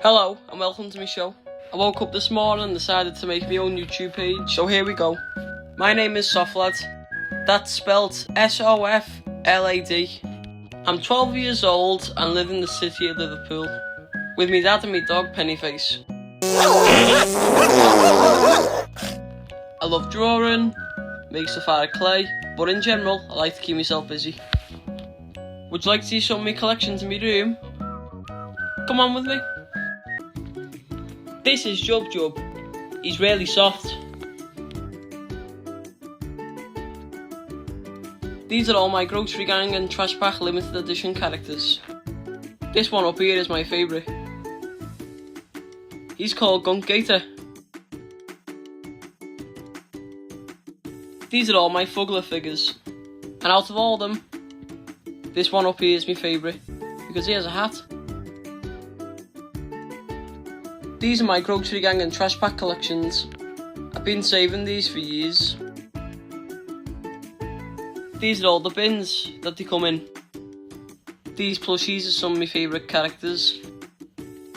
Hello and welcome to my show. I woke up this morning and decided to make my own YouTube page, so here we go. My name is Soflad. That's spelled S-O-F-L-A-D. I'm 12 years old and live in the city of Liverpool with my dad and my dog Pennyface. I love drawing, make stuff out of clay, but in general I like to keep myself busy. Would you like to see some of my collections in my room? Come on with me. This is Jub. He's really soft. These are all my Grocery Gang and Trash Pack limited edition characters. This one up here is my favourite. He's called Gunk Gator. These are all my Fuggler figures. And out of all of them, this one up here is my favourite because he has a hat. These are my Grocery Gang and Trash Pack collections. I've been saving these for years. These are all the bins that they come in. These plushies are some of my favourite characters.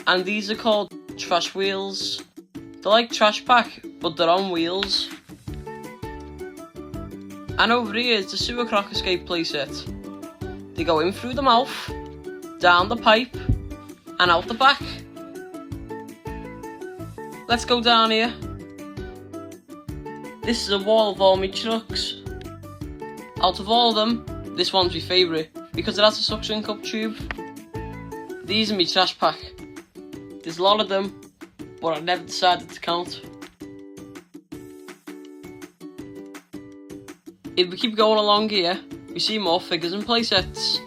And these are called Trash Wheels. They're like Trash Pack, but they're on wheels. And over here is the Sewer Croc Escape playset. They go in through the mouth, down the pipe, and out the back. Let's go down here. This is a wall of all my trucks. Out of all of them, this one's my favourite because it has a suction cup tube. These are my trash pack. There's a lot of them, but I never decided to count. If we keep going along here, we see more figures and playsets.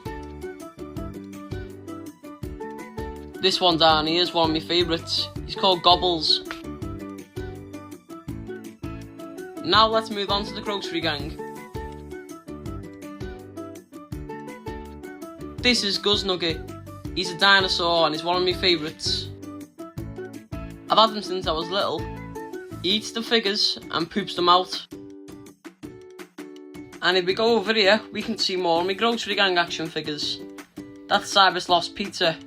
This one down here is one of my favourites. He's called Gobbles. Now let's move on to the Grocery Gang. This is Guzz Nugget. He's a dinosaur and he's one of my favourites. I've had him since I was little. He eats the figures and poops them out. And if we go over here, we can see more of my Grocery Gang action figures. That's Cybersloth's Pizza.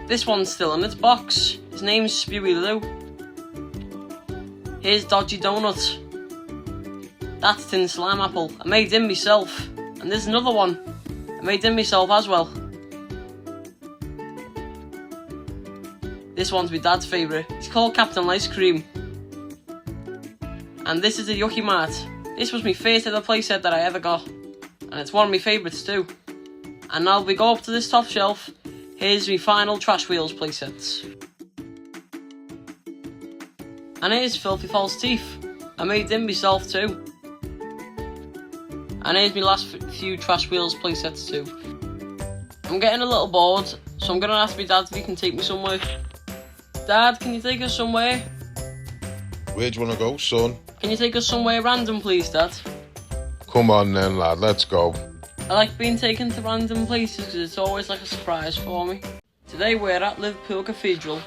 This one's still in its box. His name's Spewy Lou. Here's Dodgy Donut. That's Tin Slime Apple. I made him myself. And there's another one. I made him myself as well. This one's my dad's favourite. He's called Captain Ice Cream. And this is a Yucky Mart. This was my first ever playset that I ever got. And it's one of my favourites too. And now we go up to this top shelf. Here's my final Trash Wheels playsets. And here's Filthy False Teeth. I made him myself too. And here's my last few Trash Wheels playsets too. I'm getting a little bored, so I'm going to ask my dad if he can take me somewhere. Dad, can you take us somewhere? Where do you want to go, son? Can you take us somewhere random, please, Dad? Come on then, lad, let's go. I like being taken to random places because it's always like a surprise for me. Today we're at Liverpool Cathedral.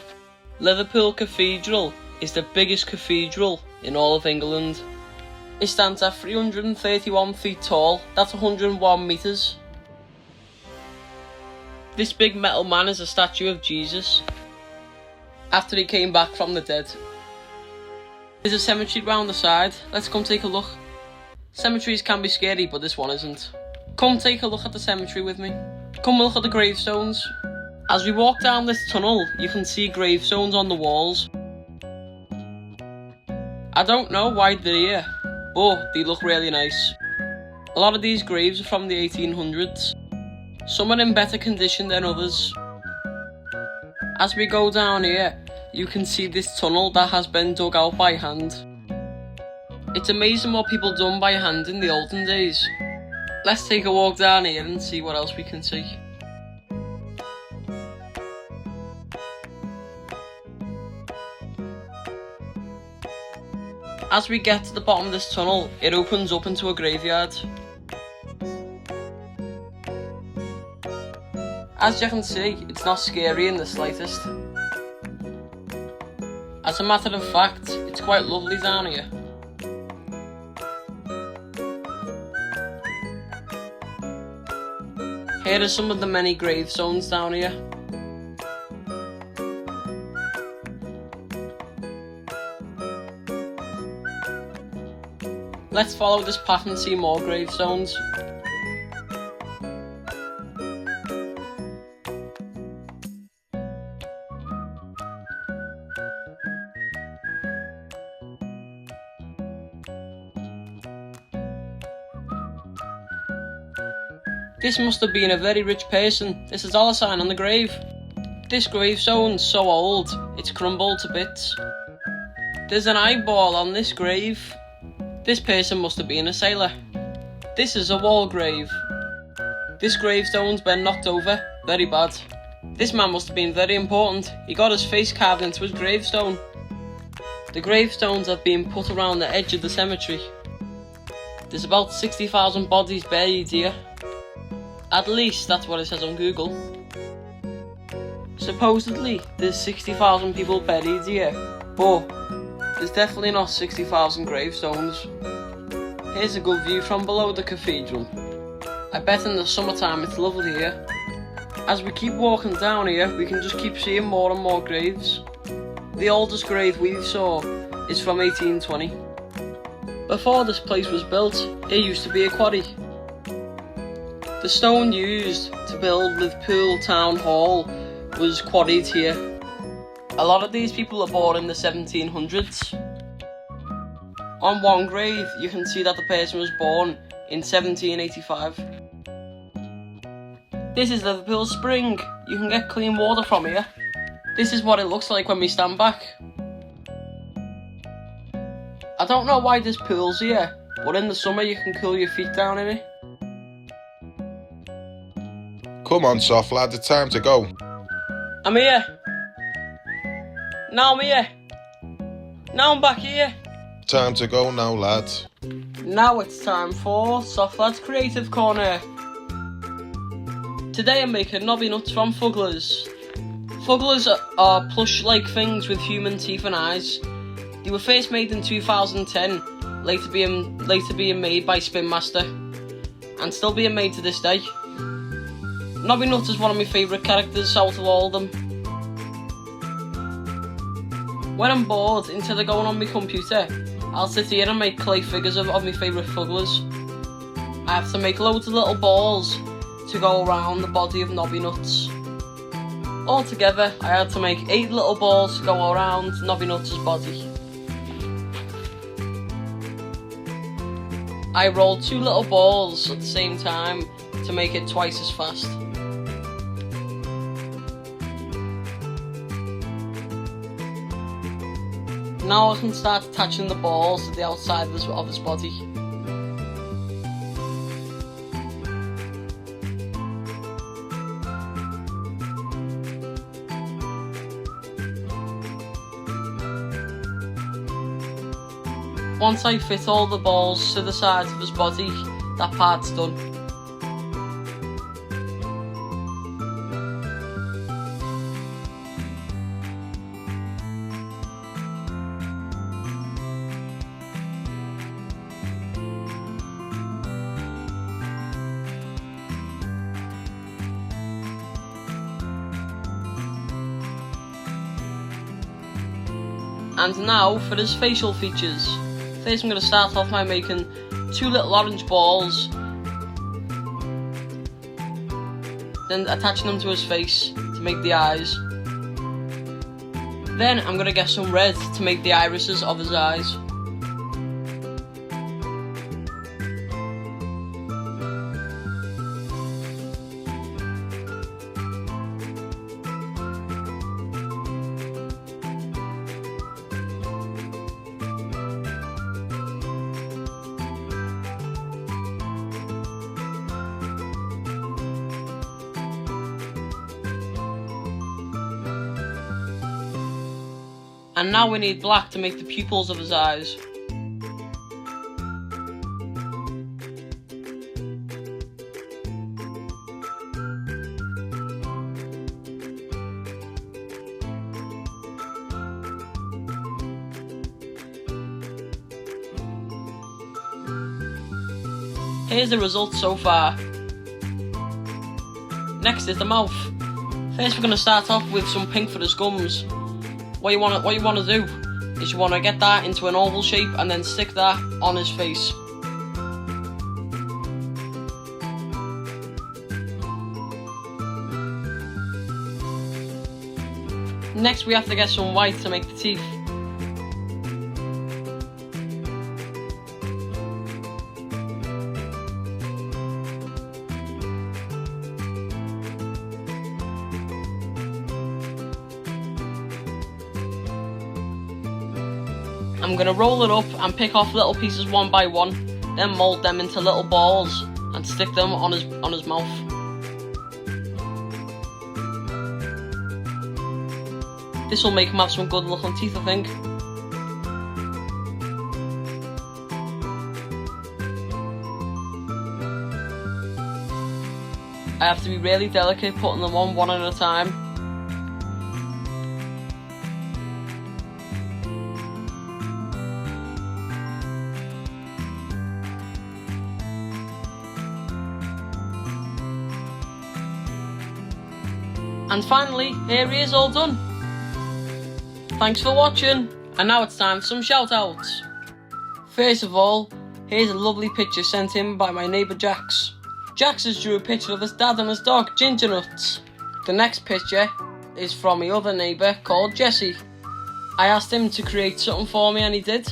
Liverpool Cathedral is the biggest cathedral in all of England. It stands at 331 feet tall, that's 101 metres. This big metal man is a statue of Jesus after he came back from the dead. There's a cemetery round the side, let's come take a look. Cemeteries can be scary, but this one isn't. Come take a look at the cemetery with me. Come look at the gravestones. As we walk down this tunnel, you can see gravestones on the walls. I don't know why they're here, but they look really nice. A lot of these graves are from the 1800s. Some are in better condition than others. As we go down here, you can see this tunnel that has been dug out by hand. It's amazing what people done by hand in the olden days. Let's take a walk down here and see what else we can see. As we get to the bottom of this tunnel, it opens up into a graveyard. As you can see, it's not scary in the slightest. As a matter of fact, it's quite lovely down here. Here are some of the many gravestones down here. Let's follow this path and see more gravestones. This must have been a very rich person. There's a dollar sign on the grave. This gravestone's so old, it's crumbled to bits. There's an eyeball on this grave. This person must have been a sailor. This is a wall grave. This gravestone's been knocked over, very bad. This man must have been very important. He got his face carved into his gravestone. The gravestones have been put around the edge of the cemetery. There's about 60,000 bodies buried here. At least that's what it says on Google. Supposedly there's 60,000 people buried here, but there's definitely not 60,000 gravestones. Here's a good view from below the cathedral. I bet in the summertime it's lovely here. As we keep walking down here, we can just keep seeing more and more graves. The oldest grave we saw is from 1820. Before this place was built, it used to be a quarry. The stone used to build Liverpool Town Hall was quarried here. A lot of these people are born in the 1700s. On one grave, you can see that the person was born in 1785. This is Liverpool Spring. You can get clean water from here. This is what it looks like when we stand back. I don't know why this pool's here, but in the summer you can cool your feet down in it. Come on, Soflad, it's time to go. I'm here. Now I'm here. Now I'm back here. Time to go now, lads. Now it's time for Soflad's Creative Corner. Today I'm making knobby nuts from Fugglers. Fugglers are plush-like things with human teeth and eyes. They were first made in 2010, later being made by Spin Master, and still being made to this day. Knobby Nut is one of my favourite characters out of all of them. When I'm bored, instead of going on my computer, I'll sit here and make clay figures of my favourite Fugglers. I have to make loads of little balls to go around the body of Knobby Nuts. Altogether, I had to make 8 little balls to go around Knobby Nuts' body. I rolled 2 little balls at the same time to make it twice as fast. Now I can start attaching the balls to the outside of his body. Once I fit all the balls to the sides of his body, that part's done. And now for his facial features. First I'm going to start off by making 2 little orange balls, then attaching them to his face to make the eyes. Then I'm going to get some red to make the irises of his eyes. And now we need black to make the pupils of his eyes. Here's the result so far. Next is the mouth. First we're going to start off with some pink for his gums. What you want to do is you want to get that into an oval shape and then stick that on his face. Next we have to get some white to make the teeth. I'm going to roll it up and pick off little pieces one by one, then mould them into little balls and stick them on his mouth. This will make him have some good looking teeth, I think. I have to be really delicate putting them on one at a time. And finally, here he is all done. Thanks for watching, and now it's time for some shout outs. First of all, here's a lovely picture sent in by my neighbour Jax. Jax has drew a picture of his dad and his dog, Ginger Nuts. The next picture is from my other neighbour called Jesse. I asked him to create something for me and he did.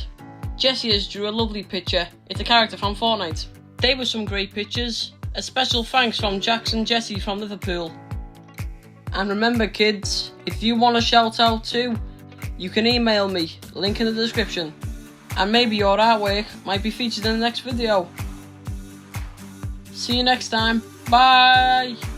Jesse has drew a lovely picture. It's a character from Fortnite. They were some great pictures. A special thanks from Jax and Jesse from Liverpool. And remember kids, if you want a shout out too, you can email me, link in the description. And maybe your artwork might be featured in the next video. See you next time, bye!